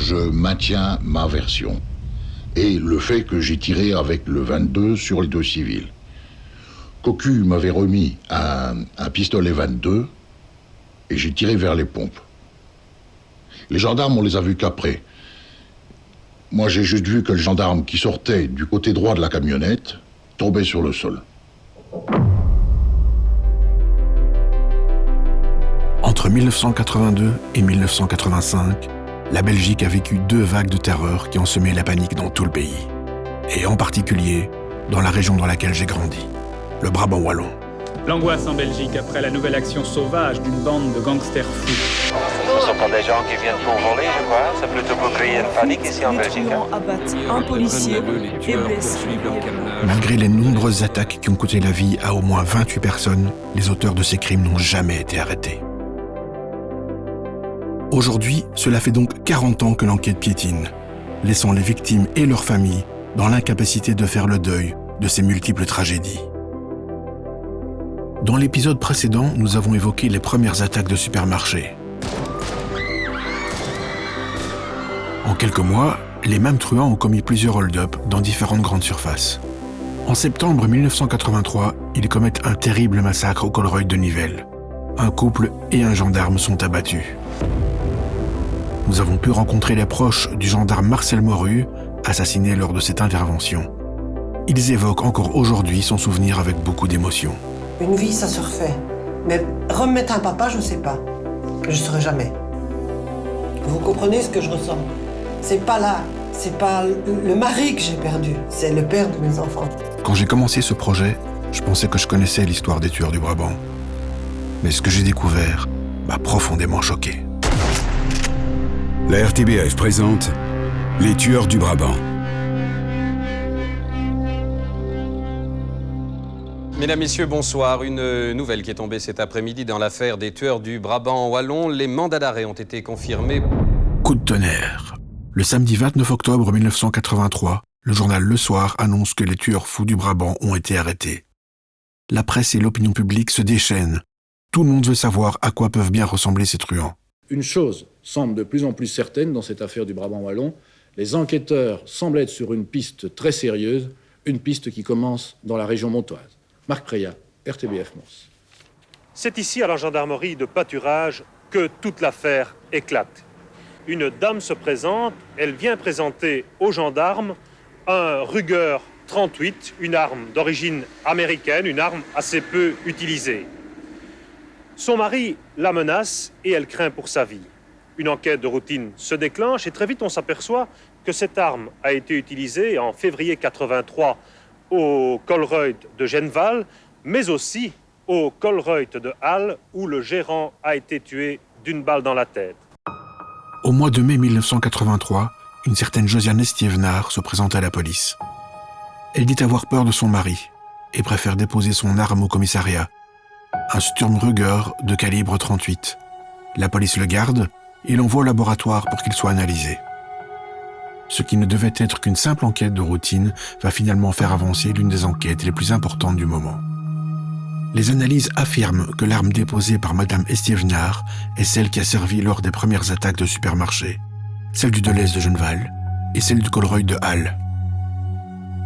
je maintiens ma version. Et le fait que j'ai tiré avec le 22 sur les deux civils. Cocu m'avait remis un pistolet 22 et j'ai tiré vers les pompes. Les gendarmes, on les a vus qu'après. Moi, j'ai juste vu que le gendarme qui sortait du côté droit de la camionnette tombait sur le sol. Entre 1982 et 1985, la Belgique a vécu 2 vagues de terreur qui ont semé la panique dans tout le pays. Et en particulier, dans la région dans laquelle j'ai grandi, le Brabant wallon. L'angoisse en Belgique après la nouvelle action sauvage d'une bande de gangsters fous. Ce sont pas des gens qui viennent pour voler, je crois. C'est plutôt pour créer une panique ici en Belgique. Les truands abattent un policier et blessent. Malgré les nombreuses attaques qui ont coûté la vie à au moins 28 personnes, les auteurs de ces crimes n'ont jamais été arrêtés. Aujourd'hui, cela fait donc 40 ans que l'enquête piétine, laissant les victimes et leurs familles dans l'incapacité de faire le deuil de ces multiples tragédies. Dans l'épisode précédent, nous avons évoqué les premières attaques de supermarchés. En quelques mois, les mêmes truands ont commis plusieurs hold-up dans différentes grandes surfaces. En septembre 1983, ils commettent un terrible massacre au Colruyt de Nivelles. Un couple et un gendarme sont abattus. Nous avons pu rencontrer les proches du gendarme Marcel Morue, assassiné lors de cette intervention. Ils évoquent encore aujourd'hui son souvenir avec beaucoup d'émotion. Une vie, ça se refait. Mais remettre un papa, je ne sais pas. Je ne saurais jamais. Vous comprenez ce que je ressens? C'est pas là, c'est pas le mari que j'ai perdu, c'est le père de mes enfants. Quand j'ai commencé ce projet, je pensais que je connaissais l'histoire des tueurs du Brabant. Mais ce que j'ai découvert m'a profondément choqué. La RTBF présente Les tueurs du Brabant. Mesdames, Messieurs, bonsoir. Une nouvelle qui est tombée cet après-midi dans l'affaire des tueurs du Brabant wallon. Les mandats d'arrêt ont été confirmés. Coup de tonnerre. Le samedi 29 octobre 1983, le journal Le Soir annonce que les tueurs fous du Brabant ont été arrêtés. La presse et l'opinion publique se déchaînent. Tout le monde veut savoir à quoi peuvent bien ressembler ces truands. Une chose semble de plus en plus certaine dans cette affaire du Brabant wallon. Les enquêteurs semblent être sur une piste très sérieuse, une piste qui commence dans la région montoise. Marc Préat, RTBF Mons. C'est ici, à la gendarmerie de pâturage, que toute l'affaire éclate. Une dame se présente, elle vient présenter aux gendarmes un Ruger 38, une arme d'origine américaine, une arme assez peu utilisée. Son mari la menace et elle craint pour sa vie. Une enquête de routine se déclenche et très vite on s'aperçoit que cette arme a été utilisée en février 83 au Colruyt de Genval, mais aussi au Colruyt de Halle, où le gérant a été tué d'une balle dans la tête. Au mois de mai 1983, une certaine Josiane Estiévenard se présente à la police. Elle dit avoir peur de son mari et préfère déposer son arme au commissariat. Un Sturmruger de calibre 38. La police le garde et l'envoie au laboratoire pour qu'il soit analysé. Ce qui ne devait être qu'une simple enquête de routine va finalement faire avancer l'une des enquêtes les plus importantes du moment. Les analyses affirment que l'arme déposée par Madame Estiévenard est celle qui a servi lors des premières attaques de supermarché, celle du Deleuze de Genval et celle du Colruyt de Halle.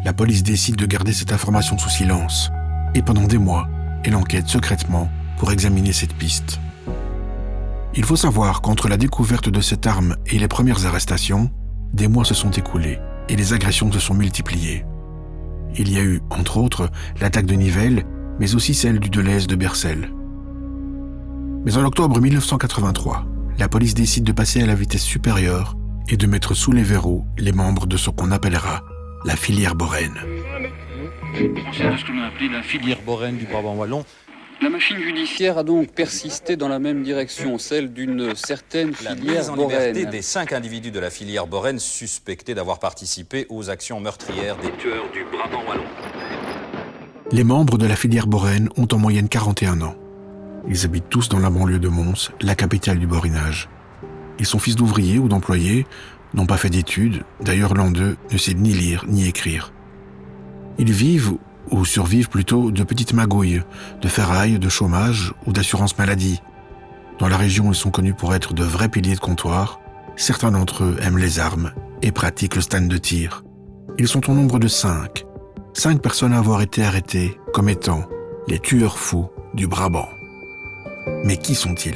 La police décide de garder cette information sous silence et pendant des mois, elle enquête secrètement pour examiner cette piste. Il faut savoir qu'entre la découverte de cette arme et les premières arrestations, des mois se sont écoulés et les agressions se sont multipliées. Il y a eu, entre autres, l'attaque de Nivelles, mais aussi celle du Deleuze de Bercel. Mais en octobre 1983, la police décide de passer à la vitesse supérieure et de mettre sous les verrous les membres de ce qu'on appellera la filière Boren. C'est ce qu'on a appelé la filière Boren du Brabant wallon. La machine judiciaire a donc persisté dans la même direction, celle d'une certaine filière Boren. La mise en liberté des 5 individus de la filière Boren suspectés d'avoir participé aux actions meurtrières des tueurs du Brabant wallon. Les membres de la filière Boren ont en moyenne 41 ans. Ils habitent tous dans la banlieue de Mons, la capitale du borinage. Ils sont fils d'ouvriers ou d'employés, n'ont pas fait d'études, d'ailleurs l'un d'eux ne sait ni lire ni écrire. Ils vivent, ou survivent plutôt, de petites magouilles, de ferraille, de chômage ou d'assurance maladie. Dans la région, ils sont connus pour être de vrais piliers de comptoir, Certains d'entre eux aiment les armes et pratiquent le stand de tir. Ils sont au nombre de 5. 5 personnes à avoir été arrêtées comme étant les tueurs fous du Brabant. Mais qui sont-ils ?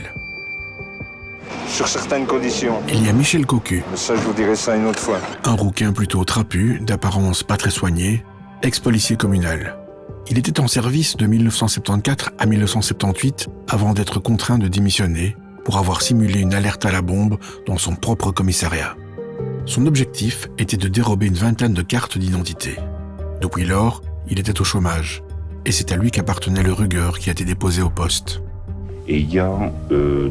Sur certaines conditions. Il y a Michel Cocu. Mais ça, je vous dirai ça une autre fois. Un rouquin plutôt trapu, d'apparence pas très soignée, ex-policier communal. Il était en service de 1974 à 1978 avant d'être contraint de démissionner pour avoir simulé une alerte à la bombe dans son propre commissariat. Son objectif était de dérober une vingtaine de cartes d'identité. Depuis lors, il était au chômage. Et c'est à lui qu'appartenait le Ruger qui a été déposé au poste. Et il y a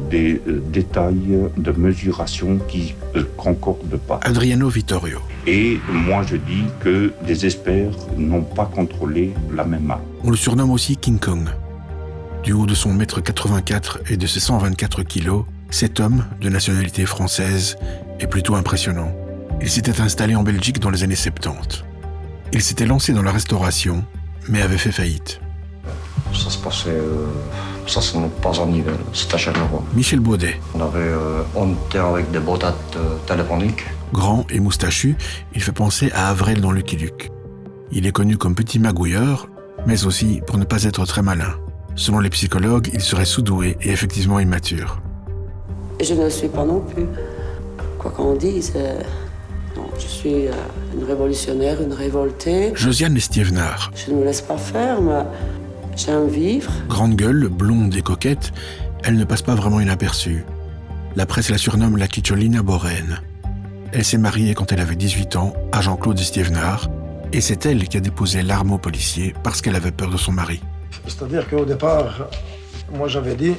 des détails de mesuration qui ne concordent pas. Adriano Vittorio. Et moi je dis que des experts n'ont pas contrôlé la même arme. On le surnomme aussi King Kong. Du haut de son 1m84 et de ses 124 kilos, cet homme, de nationalité française, est plutôt impressionnant. Il s'était installé en Belgique dans les années 70. Il s'était lancé dans la restauration, mais avait fait faillite. Ça se passait... Ça, ce n'est pas en Nivelles, c'est à Charleroi. Michel Baudet. On était avec des boîtes téléphoniques. Grand et moustachu, il fait penser à Avrel dans Lucky Luke. Il est connu comme petit magouilleur, mais aussi pour ne pas être très malin. Selon les psychologues, il serait sous-doué et effectivement immature. Je ne le suis pas non plus. Quoi qu'on dise, non, je suis une révolutionnaire, une révoltée. Josiane Estiévenard. Je ne me laisse pas faire, mais j'aime vivre. Grande gueule, blonde et coquette, elle ne passe pas vraiment inaperçue. La presse la surnomme la Cicciolina Borène. Elle s'est mariée quand elle avait 18 ans à Jean-Claude Estiévenard, et c'est elle qui a déposé l'arme au policier parce qu'elle avait peur de son mari. C'est-à-dire qu'au départ, moi j'avais dit,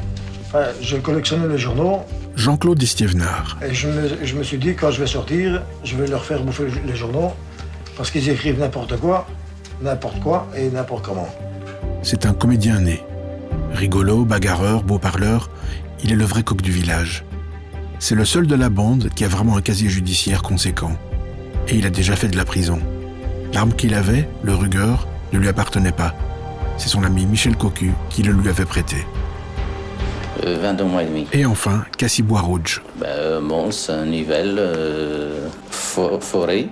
je collectionnais les journaux. Jean-Claude Estiévenard. Et je me suis dit, quand je vais sortir, je vais leur faire bouffer les journaux, parce qu'ils écrivent n'importe quoi et n'importe comment. C'est un comédien né. Rigolo, bagarreur, beau parleur, il est le vrai coq du village. C'est le seul de la bande qui a vraiment un casier judiciaire conséquent. Et il a déjà fait de la prison. L'arme qu'il avait, le Ruger, ne lui appartenait pas. C'est son ami Michel Cocu qui le lui avait prêté. 22 mois et demi. Et enfin, Cassie Bois-Rouge. Mons, Nivelles, Forêt,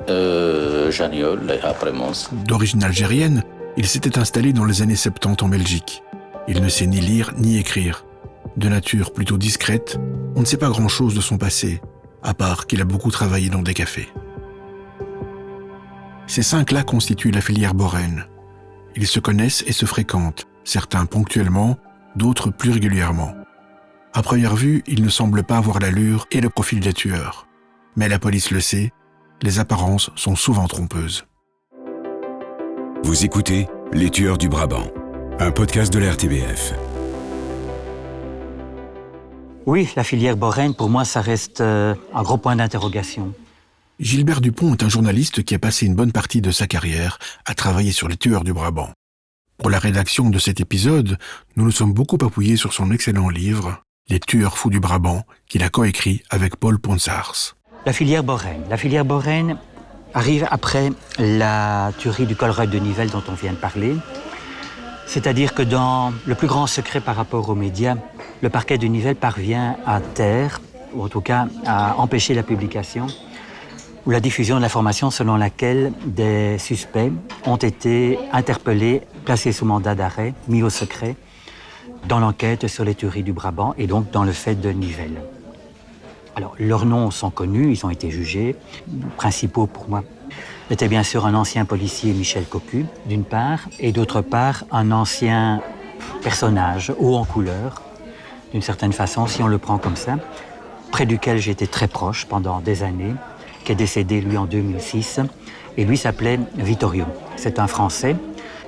Janiol et après Mons. D'origine algérienne, il s'était installé dans les années 70 en Belgique. Il ne sait ni lire ni écrire. De nature plutôt discrète, on ne sait pas grand-chose de son passé, à part qu'il a beaucoup travaillé dans des cafés. Ces 5-là constituent la filière Borène. Ils se connaissent et se fréquentent, certains ponctuellement, d'autres plus régulièrement. À première vue, ils ne semblent pas avoir l'allure et le profil des tueurs. Mais la police le sait, les apparences sont souvent trompeuses. Vous écoutez Les Tueurs du Brabant, un podcast de la RTBF. Oui, la filière Borène, pour moi, ça reste un gros point d'interrogation. Gilbert Dupont est un journaliste qui a passé une bonne partie de sa carrière à travailler sur les tueurs du Brabant. Pour la rédaction de cet épisode, nous nous sommes beaucoup appuyés sur son excellent livre « Les tueurs fous du Brabant » qu'il a coécrit avec Paul Ponsars. La filière Borène arrive après la tuerie du Colruyt de Nivelles dont on vient de parler. C'est-à-dire que dans le plus grand secret par rapport aux médias, le parquet de Nivelles parvient à taire, ou en tout cas à empêcher la publication ou la diffusion de l'information selon laquelle des suspects ont été interpellés, placés sous mandat d'arrêt, mis au secret, dans l'enquête sur les tueries du Brabant et donc dans le fait de Nivelles. Alors, leurs noms sont connus, ils ont été jugés. Les principaux, pour moi, étaient bien sûr un ancien policier, Michel Cocu, d'une part, et d'autre part, un ancien personnage, haut en couleur, d'une certaine façon, si on le prend comme ça, près duquel j'ai été très proche pendant des années, qui est décédé, lui, en 2006. Et lui s'appelait Vittorio. C'est un Français.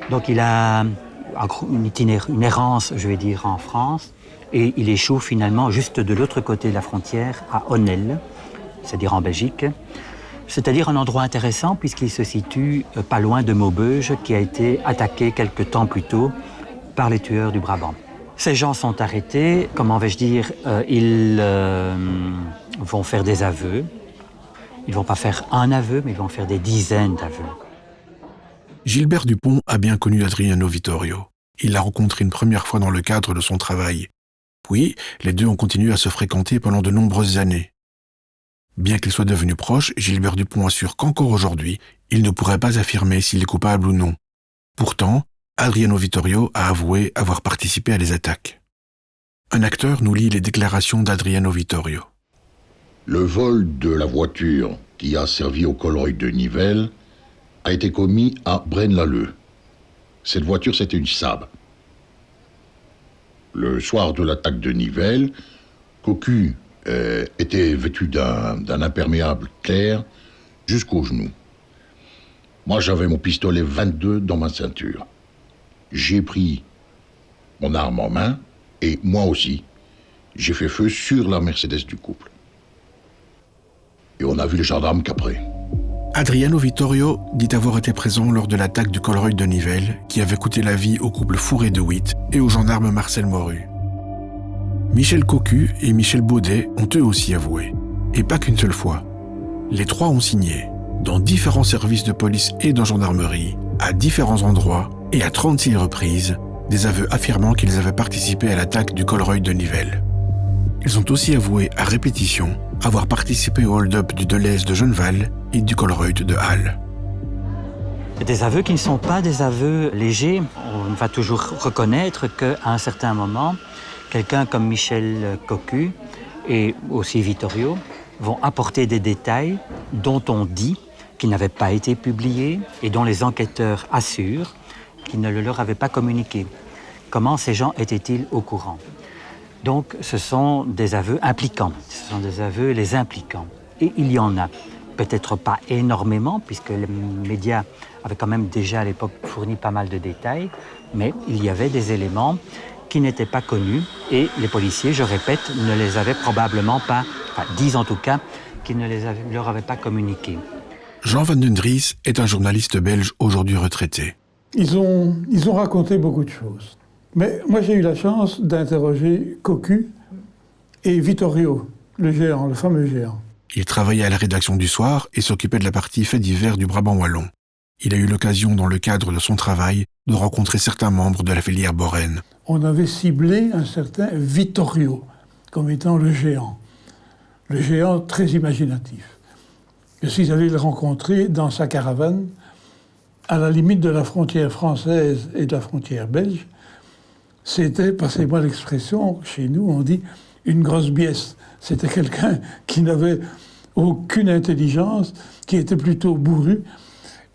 Donc, il a une errance, je vais dire, en France. Et il échoue finalement juste de l'autre côté de la frontière, à Honnel, c'est-à-dire en Belgique. C'est-à-dire un endroit intéressant puisqu'il se situe pas loin de Maubeuge, qui a été attaqué quelque temps plus tôt par les tueurs du Brabant. Ces gens sont arrêtés, comment vais-je dire, ils vont faire des aveux. Ils ne vont pas faire un aveu, mais ils vont faire des dizaines d'aveux. Gilbert Dupont a bien connu Adriano Vittorio. Il l'a rencontré une première fois dans le cadre de son travail. Puis, les deux ont continué à se fréquenter pendant de nombreuses années. Bien qu'ils soient devenus proches, Gilbert Dupont assure qu'encore aujourd'hui, il ne pourrait pas affirmer s'il est coupable ou non. Pourtant, Adriano Vittorio a avoué avoir participé à les attaques. Un acteur nous lit les déclarations d'Adriano Vittorio. Le vol de la voiture qui a servi au Colreuil de Nivelles a été commis à Braine-l'Alleud. Cette voiture, c'était une Saab. Le soir de l'attaque de Nivelles, Cocu était vêtu d'un imperméable clair jusqu'aux genoux. Moi, j'avais mon pistolet 22 dans ma ceinture. J'ai pris mon arme en main et moi aussi, j'ai fait feu sur la Mercedes du couple. Et on a vu les gendarmes qu'après. Adriano Vittorio dit avoir été présent lors de l'attaque du Colreuil de Nivelles qui avait coûté la vie au couple Fourré de Witt et au gendarme Marcel Morue. Michel Cocu et Michel Baudet ont eux aussi avoué. Et pas qu'une seule fois. Les trois ont signé, dans différents services de police et de gendarmerie, à différents endroits et à 36 reprises, des aveux affirmant qu'ils avaient participé à l'attaque du Colreuil de Nivelles. Ils ont aussi avoué à répétition avoir participé au hold-up du Deleuze de Genneval et du Colreuil de Halle. Des aveux qui ne sont pas des aveux légers. On va toujours reconnaître qu'à un certain moment, quelqu'un comme Michel Cocu et aussi Vittorio vont apporter des détails dont on dit qu'ils n'avaient pas été publiés et dont les enquêteurs assurent qu'ils ne le leur avaient pas communiqué. Comment ces gens étaient-ils au courant? Donc ce sont des aveux impliquants, ce sont des aveux les impliquants. Et il y en a, peut-être pas énormément, puisque les médias avaient quand même déjà à l'époque fourni pas mal de détails, mais il y avait des éléments qui n'étaient pas connus et les policiers, je répète, ne les avaient probablement pas, disent en tout cas, qu'ils ne leur avaient pas communiqués. Jean Van den Dries est un journaliste belge aujourd'hui retraité. Ils ont raconté beaucoup de choses. Mais moi, j'ai eu la chance d'interroger Cocu et Vittorio, le géant, le fameux géant. Il travaillait à la rédaction du Soir et s'occupait de la partie faits divers du Brabant wallon. Il a eu l'occasion, dans le cadre de son travail, de rencontrer certains membres de la filière Boren. On avait ciblé un certain Vittorio comme étant le géant très imaginatif. Je suis allé le rencontrer dans sa caravane, à la limite de la frontière française et de la frontière belge. C'était, passez-moi l'expression, chez nous on dit, une grosse biesse. C'était quelqu'un qui n'avait aucune intelligence, qui était plutôt bourru.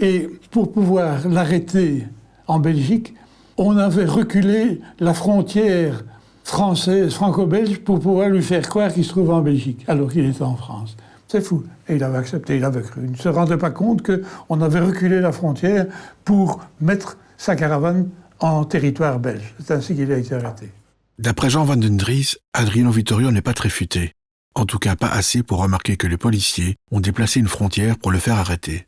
Et pour pouvoir l'arrêter en Belgique, on avait reculé la frontière française, franco-belge, pour pouvoir lui faire croire qu'il se trouvait en Belgique, alors qu'il était en France. C'est fou. Et il avait accepté, il avait cru. Il ne se rendait pas compte qu'on avait reculé la frontière pour mettre sa caravane en territoire belge. C'est ainsi qu'il a été arrêté. D'après Jean Van den Dries, Adriano Vittorio n'est pas très futé. En tout cas, pas assez pour remarquer que les policiers ont déplacé une frontière pour le faire arrêter.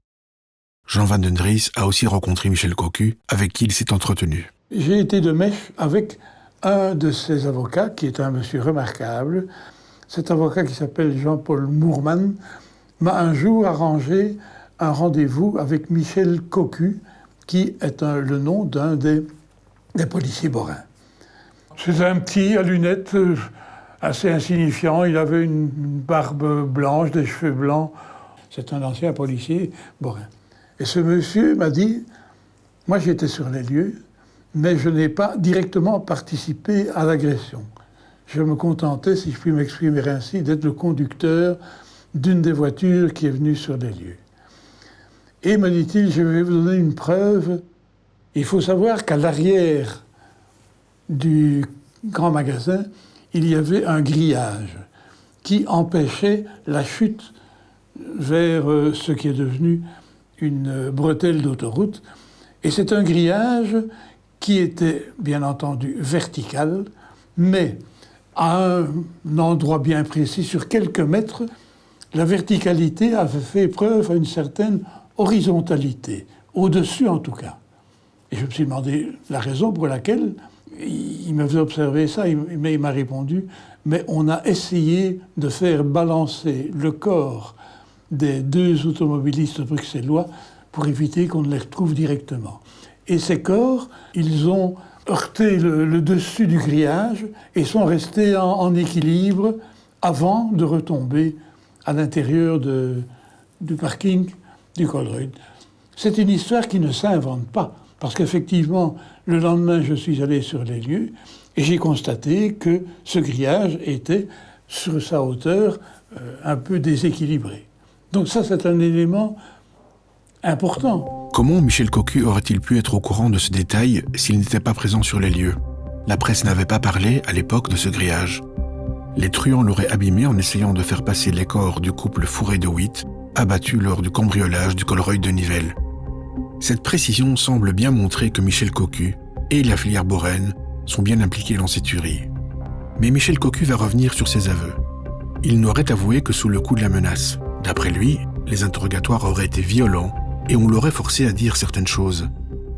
Jean Van den Dries a aussi rencontré Michel Cocu, avec qui il s'est entretenu. J'ai été de mèche avec un de ses avocats, qui est un monsieur remarquable. Cet avocat, qui s'appelle Jean-Paul Mourman, m'a un jour arrangé un rendez-vous avec Michel Cocu, qui est le nom d'un des policiers borins. C'était un petit à lunettes, assez insignifiant. Il avait une barbe blanche, des cheveux blancs. C'est un ancien policier borin. Et ce monsieur m'a dit, moi j'étais sur les lieux, mais je n'ai pas directement participé à l'agression. Je me contentais, si je puis m'exprimer ainsi, d'être le conducteur d'une des voitures qui est venue sur les lieux. Et me dit-il, je vais vous donner une preuve. Il faut savoir qu'à l'arrière du grand magasin, il y avait un grillage qui empêchait la chute vers ce qui est devenu une bretelle d'autoroute. Et c'est un grillage qui était, bien entendu, vertical, mais à un endroit bien précis, sur quelques mètres, la verticalité avait fait preuve à une certaine horizontalité, au-dessus en tout cas. Et je me suis demandé la raison pour laquelle il me faisait observer ça, mais il m'a répondu, mais on a essayé de faire balancer le corps des deux automobilistes bruxellois pour éviter qu'on ne les retrouve directement. Et ces corps, ils ont heurté le dessus du grillage et sont restés en équilibre avant de retomber à l'intérieur du parking du Colruyt. C'est une histoire qui ne s'invente pas, parce qu'effectivement, le lendemain, je suis allé sur les lieux et j'ai constaté que ce grillage était, sur sa hauteur, un peu déséquilibré. Donc ça, c'est un élément important. Comment Michel Cocu aurait-il pu être au courant de ce détail s'il n'était pas présent sur les lieux ? La presse n'avait pas parlé, à l'époque, de ce grillage. Les truands l'auraient abîmé en essayant de faire passer les corps du couple Fourré-de Witt, abattu lors du cambriolage du Colruyt de Nivelles. Cette précision semble bien montrer que Michel Cocu et la filière Boren sont bien impliqués dans ces tueries. Mais Michel Cocu va revenir sur ses aveux. Il n'aurait avoué que sous le coup de la menace. D'après lui, les interrogatoires auraient été violents et on l'aurait forcé à dire certaines choses.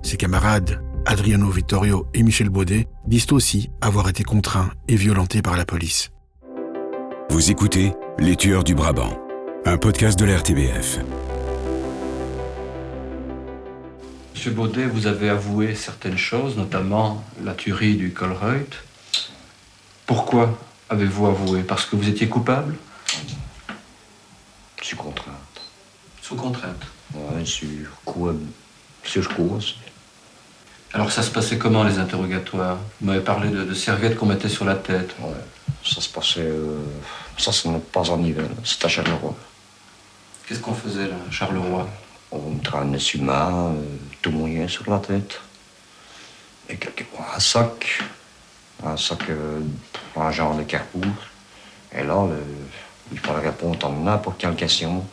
Ses camarades, Adriano Vittorio et Michel Baudet, disent aussi avoir été contraints et violentés par la police. Vous écoutez Les Tueurs du Brabant, un podcast de la RTBF. Monsieur Baudet, vous avez avoué certaines choses, notamment la tuerie du Colruyt. Pourquoi avez-vous avoué ? Parce que vous étiez coupable ? Sous contrainte. Sous contrainte ? Ouais, sur cause. Alors ça se passait comment, les interrogatoires ? Vous m'avez parlé de serviettes qu'on mettait sur la tête. Ouais, ça se passait... ça n'est pas en Nivelles, c'était à Charleroi. Qu'est-ce qu'on faisait là, à Charleroi ? On me traînait sur main, tout mouillé sur la tête. Et quelquefois un sac, un genre de carrefour. Et là, il fallait répondre à n'importe quelle question.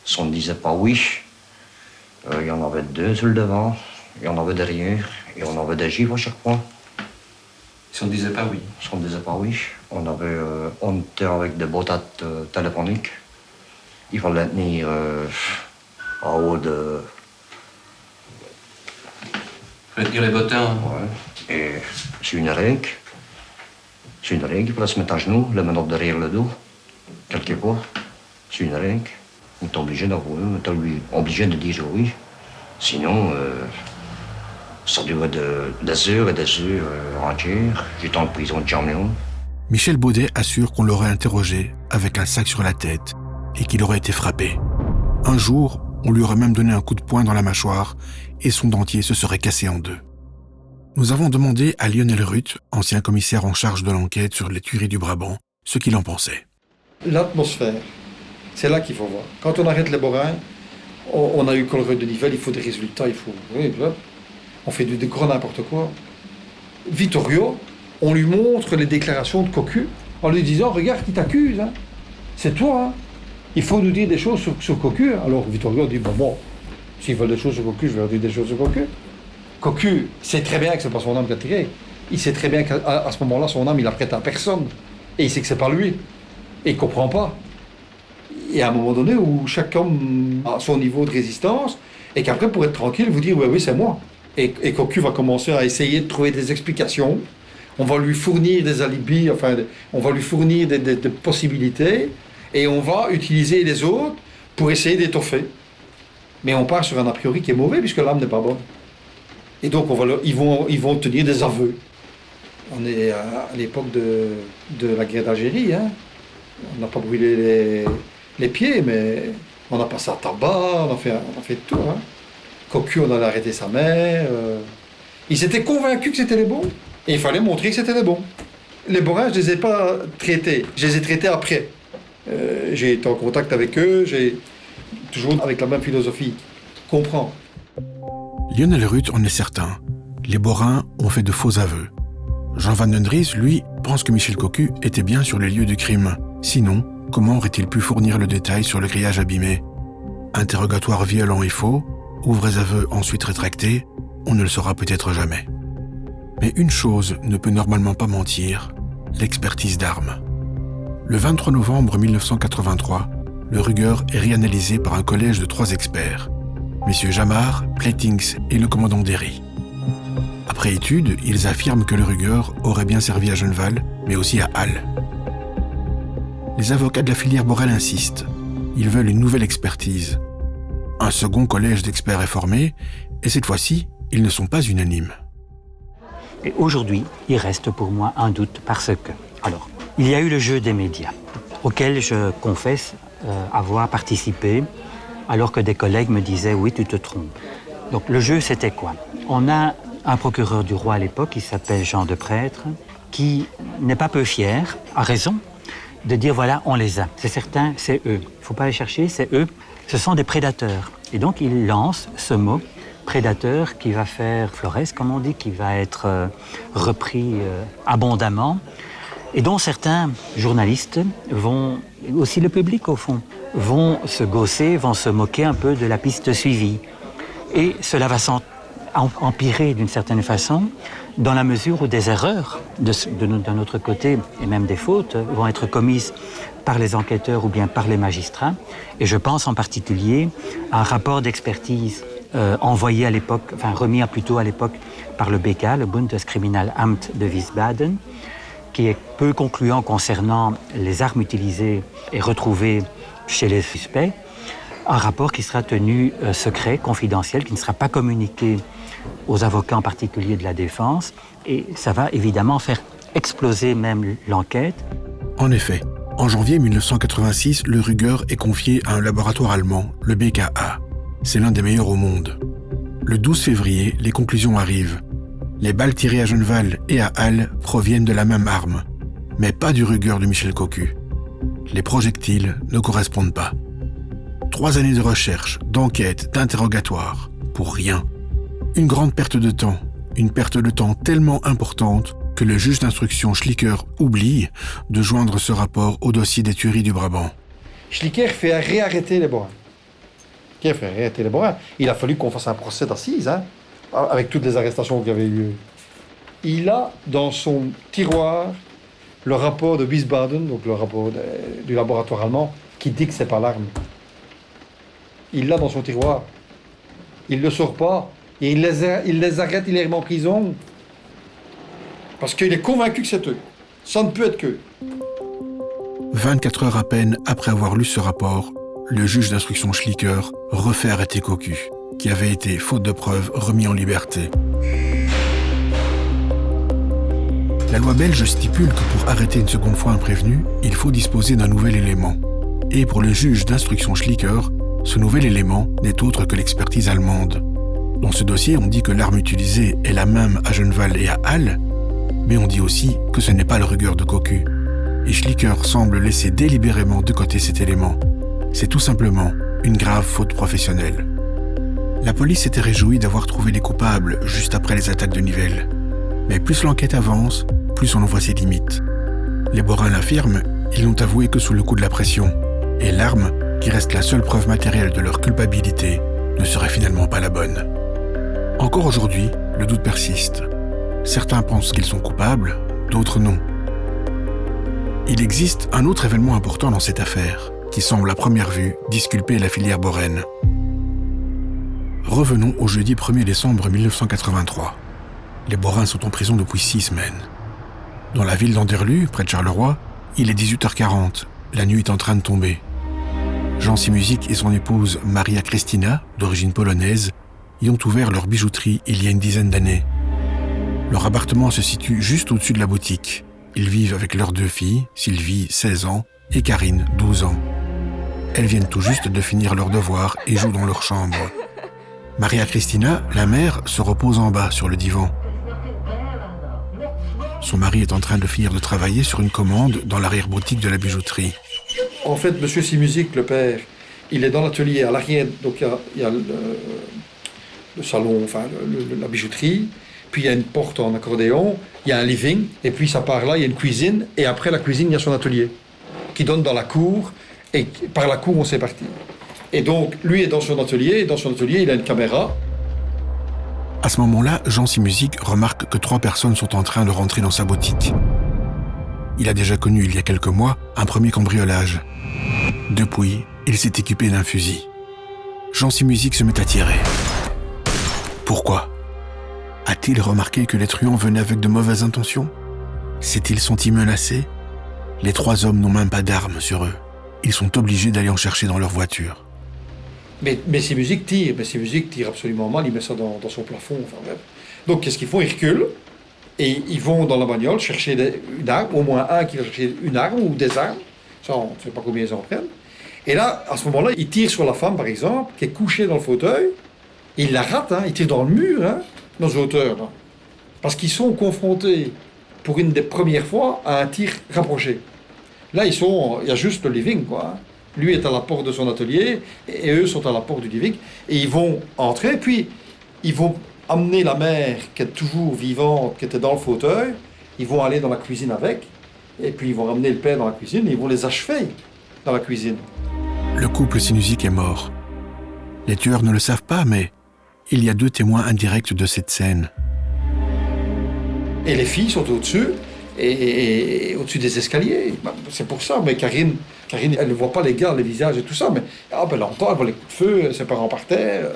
Si on ne disait pas oui, il y en avait deux sur le devant, il y en avait derrière, et on avait des gifles à chaque fois. Si on ne disait pas oui ? Si on ne disait pas oui, on était avec des boîtes téléphoniques. Il fallait tenir en haut de... Il fallait tenir les bottins. Ouais. Et sur une règle, il fallait se mettre à genoux, les mains derrière le dos, quelquefois, sur une règle. On est obligé d'avouer, on est obligé de dire oui. Sinon, ça durait des heures et des heures entières. J'étais en prison de Germinal. Michel Baudet assure qu'on l'aurait interrogé avec un sac sur la tête et qu'il aurait été frappé. Un jour, on lui aurait même donné un coup de poing dans la mâchoire et son dentier se serait cassé en deux. Nous avons demandé à Lionel Ruth, ancien commissaire en charge de l'enquête sur les tueries du Brabant, ce qu'il en pensait. L'atmosphère, c'est là qu'il faut voir. Quand on arrête les Borins, on a eu Colruyt de Nivelles, il faut des résultats, on fait du gros n'importe quoi. Vittorio, on lui montre les déclarations de Cocu en lui disant « Regarde qui t'accuse, hein. C'est toi, hein. Il faut nous dire des choses sur Cocu. » Alors Vittorio dit « Bon, s'ils veulent des choses sur Cocu, je vais leur dire des choses sur Cocu. » Cocu sait très bien que c'est pas son âme qui a tiré. Il sait très bien qu'à ce moment-là, son âme, il la prête à personne. Et il sait que c'est pas lui. Et il comprend pas. Et à un moment donné où chaque homme a son niveau de résistance, et qu'après, pour être tranquille, vous dire oui, c'est moi. Et Cocu va commencer à essayer de trouver des explications. On va lui fournir des alibis, on va lui fournir des possibilités, et on va utiliser les autres pour essayer d'étoffer. Mais on part sur un a priori qui est mauvais, puisque l'âme n'est pas bonne. Et donc, ils vont tenir des aveux. On est à l'époque de la guerre d'Algérie, hein. On n'a pas brûlé les pieds, mais on a passé à tabac, on a fait tout. Hein. Cocu, on a arrêté sa mère. Ils étaient convaincus que c'était les bons, et il fallait montrer que c'était les bons. Les Borins, je ne les ai pas traités, je les ai traités après. J'ai été en contact avec eux, toujours avec la même philosophie. Comprends. Lionel Ruth en est certain. Les Borins ont fait de faux aveux. Jean Van den Dries, lui, pense que Michel Cocu était bien sur les lieux du crime. Sinon, comment aurait-il pu fournir le détail sur le grillage abîmé ? Interrogatoire violent et faux, ou vrais aveux ensuite rétractés, on ne le saura peut-être jamais. Mais une chose ne peut normalement pas mentir, l'expertise d'armes. Le 23 novembre 1983, le Ruger est réanalysé par un collège de 3 experts. Messieurs Jamard, Plettings et le commandant Derry. Après étude, ils affirment que le Ruger aurait bien servi à Genneval, mais aussi à Halle. Les avocats de la filière Borel insistent. Ils veulent une nouvelle expertise. Un second collège d'experts est formé, et cette fois-ci, ils ne sont pas unanimes. Et aujourd'hui, il reste pour moi un doute parce que... Alors, il y a eu le jeu des médias. auquel je confesse avoir participé, alors que des collègues me disaient « oui, tu te trompes ». Donc le jeu, c'était quoi? On a un procureur du roi à l'époque qui s'appelle Jean de Prêtre, qui n'est pas peu fier, à raison, de dire voilà, on les a. C'est certain, c'est eux. Il ne faut pas les chercher, c'est eux. Ce sont des prédateurs. Et donc il lance ce mot, prédateur, qui va faire florès, comme on dit, qui va être repris abondamment, et dont certains journalistes vont, aussi le public au fond, vont se gausser, vont se moquer un peu de la piste suivie. Et cela va empirer d'une certaine façon, dans la mesure où des erreurs de notre côté, et même des fautes, vont être commises par les enquêteurs ou bien par les magistrats. Et je pense en particulier à un rapport d'expertise envoyé à l'époque, enfin remis plutôt à l'époque par le BK, le Bundeskriminalamt de Wiesbaden, qui est peu concluant concernant les armes utilisées et retrouvées chez les suspects. Un rapport qui sera tenu secret, confidentiel, qui ne sera pas communiqué aux avocats en particulier de la défense. Et ça va évidemment faire exploser même l'enquête. En effet, en janvier 1986, le Rüger est confié à un laboratoire allemand, le BKA. C'est l'un des meilleurs au monde. Le 12 février, les conclusions arrivent. Les balles tirées à Genneval et à Halle proviennent de la même arme, mais pas du Rüger de Michel Cocu. Les projectiles ne correspondent pas. 3 années de recherche, d'enquête, d'interrogatoire, pour rien. Une grande perte de temps, une perte de temps tellement importante que le juge d'instruction Schlicker oublie de joindre ce rapport au dossier des tueries du Brabant. Schlicker fait réarrêter les Borins. Il a fallu qu'on fasse un procès d'assises, hein, avec toutes les arrestations qui avaient eu lieu. Il a dans son tiroir le rapport de Wiesbaden, donc le rapport du laboratoire allemand, qui dit que c'est pas l'arme. Il l'a dans son tiroir. Il ne le sort pas. Et il les arrête, il les remet en prison. Parce qu'il est convaincu que c'est eux. Ça ne peut être qu'eux. 24 heures à peine après avoir lu ce rapport, le juge d'instruction Schlicker refait arrêter Cocu, qui avait été, faute de preuves, remis en liberté. La loi belge stipule que pour arrêter une seconde fois un prévenu, il faut disposer d'un nouvel élément. Et pour le juge d'instruction Schlicker, ce nouvel élément n'est autre que l'expertise allemande. Dans ce dossier, on dit que l'arme utilisée est la même à Genneval et à Halle, mais on dit aussi que ce n'est pas le Rüger de Cocu. Et Schlicker semble laisser délibérément de côté cet élément. C'est tout simplement une grave faute professionnelle. La police s'était réjouie d'avoir trouvé les coupables juste après les attaques de Nivelles. Mais plus l'enquête avance, plus on en voit ses limites. Les Borins l'affirment, ils n'ont avoué que sous le coup de la pression. Et l'arme, qui reste la seule preuve matérielle de leur culpabilité, ne serait finalement pas la bonne. Encore aujourd'hui, le doute persiste. Certains pensent qu'ils sont coupables, d'autres non. Il existe un autre événement important dans cette affaire, qui semble à première vue disculper la filière Boren. Revenons au jeudi 1er décembre 1983. Les Borins sont en prison depuis 6 semaines. Dans la ville d'Anderlu, près de Charleroi, il est 18h40, la nuit est en train de tomber. Jean Simuzik et son épouse Maria Kristina, d'origine polonaise, y ont ouvert leur bijouterie il y a une dizaine d'années. Leur appartement se situe juste au-dessus de la boutique. Ils vivent avec leurs 2 filles, Sylvie, 16 ans, et Karine, 12 ans. Elles viennent tout juste de finir leurs devoirs et jouent dans leur chambre. Maria Kristina, la mère, se repose en bas sur le divan. Son mari est en train de finir de travailler sur une commande dans l'arrière-boutique de la bijouterie. En fait, M. Simuzik, le père, il est dans l'atelier à l'arrière, donc il y a le salon, enfin la bijouterie, puis il y a une porte en accordéon, il y a un living, et puis ça part là, il y a une cuisine, et après la cuisine, il y a son atelier, qui donne dans la cour, et par la cour, on s'est parti. Et donc, lui est dans son atelier, et dans son atelier, il a une caméra. À ce moment-là, Jean Simuzik remarque que 3 personnes sont en train de rentrer dans sa boutique. Il a déjà connu, il y a quelques mois, un premier cambriolage. Depuis, il s'est équipé d'un fusil. Jean Simuzik se met à tirer. Pourquoi ? A-t-il remarqué que les truands venaient avec de mauvaises intentions ? S'est-il senti menacé ? Les 3 hommes n'ont même pas d'armes sur eux. Ils sont obligés d'aller en chercher dans leur voiture. Mais Simuzik tire absolument mal, il met ça dans son plafond. Enfin, bref. Donc qu'est-ce qu'ils font ? Ils reculent et ils vont dans la bagnole chercher une arme, au moins un qui va chercher une arme ou des armes, Ça, on ne sait pas combien ils en prennent. Et là, à ce moment-là, ils tirent sur la femme, par exemple, qui est couchée dans le fauteuil. Et ils la ratent, hein, ils tirent dans le mur, hein, nos auteurs. Là. Parce qu'ils sont confrontés, pour une des premières fois, à un tir rapproché. Là, il y a juste le living, quoi. Lui est à la porte de son atelier, et eux sont à la porte du living. Et ils vont entrer, puis ils vont amener la mère, qui est toujours vivante, qui était dans le fauteuil. Ils vont aller dans la cuisine avec, et puis ils vont ramener le père dans la cuisine, et ils vont les achever dans la cuisine. Le couple sinusique est mort. Les tueurs ne le savent pas, mais il y a 2 témoins indirects de cette scène. Et les filles sont au-dessus, et au-dessus des escaliers. C'est pour ça, mais Karine, elle ne voit pas les gars, les visages et tout ça, mais elle entend, elle voit les coups de feu, ses parents par terre.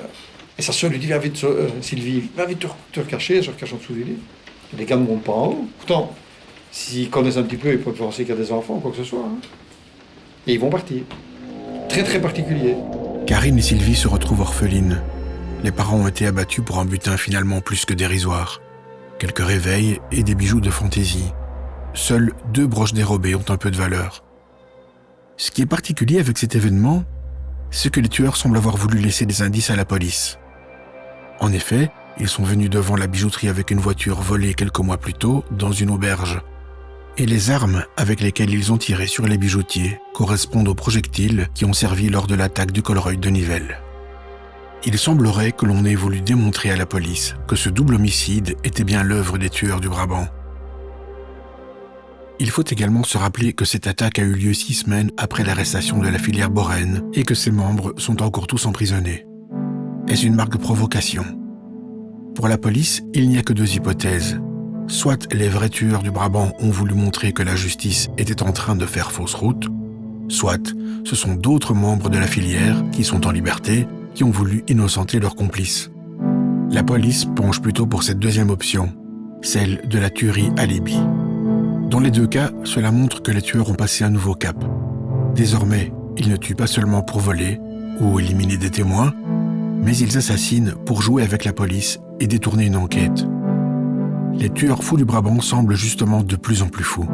Et sa soeur lui dit, viens vite, Sylvie, viens vite te recacher, se recache en dessous du lit. Les gars ne montent pas en haut. Pourtant, s'ils connaissent un petit peu, ils peuvent penser qu'il y a des enfants, quoi que ce soit. Hein. Et ils vont partir. Très, très particulier. Karine et Sylvie se retrouvent orphelines. Les parents ont été abattus pour un butin finalement plus que dérisoire. Quelques réveils et des bijoux de fantaisie. Seules 2 broches dérobées ont un peu de valeur. Ce qui est particulier avec cet événement, c'est que les tueurs semblent avoir voulu laisser des indices à la police. En effet, ils sont venus devant la bijouterie avec une voiture volée quelques mois plus tôt dans une auberge. Et les armes avec lesquelles ils ont tiré sur les bijoutiers correspondent aux projectiles qui ont servi lors de l'attaque du Colruyt de Nivelles. Il semblerait que l'on ait voulu démontrer à la police que ce double homicide était bien l'œuvre des tueurs du Brabant. Il faut également se rappeler que cette attaque a eu lieu 6 semaines après l'arrestation de la filière Boren et que ses membres sont encore tous emprisonnés. Est-ce une marque de provocation ? Pour la police, il n'y a que 2 hypothèses. Soit les vrais tueurs du Brabant ont voulu montrer que la justice était en train de faire fausse route, soit ce sont d'autres membres de la filière qui sont en liberté qui ont voulu innocenter leurs complices. La police penche plutôt pour cette deuxième option, celle de la tuerie alibi. Dans les 2 cas, cela montre que les tueurs ont passé un nouveau cap. Désormais, ils ne tuent pas seulement pour voler ou éliminer des témoins, mais ils assassinent pour jouer avec la police et détourner une enquête. Les tueurs fous du Brabant semblent justement de plus en plus fous.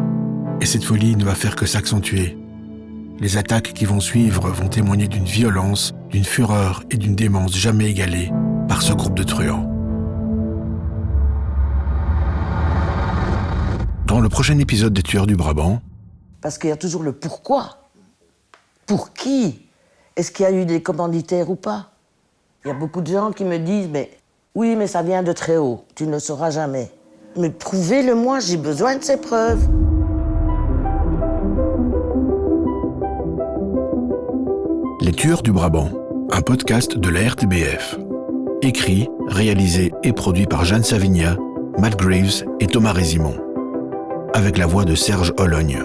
Et cette folie ne va faire que s'accentuer. Les attaques qui vont suivre vont témoigner d'une violence, d'une fureur et d'une démence jamais égalées par ce groupe de truands. Dans le prochain épisode des Tueurs du Brabant... Parce qu'il y a toujours le pourquoi. Pour qui ? Est-ce qu'il y a eu des commanditaires ou pas ? Il y a beaucoup de gens qui me disent « mais oui, mais ça vient de très haut, tu ne le sauras jamais ». Mais prouvez-le-moi, j'ai besoin de ces preuves. Les Tueurs du Brabant, un podcast de la RTBF. Écrit, réalisé et produit par Jeanne Savigna, Matt Graves et Thomas Résimond. Avec la voix de Serge Hologne.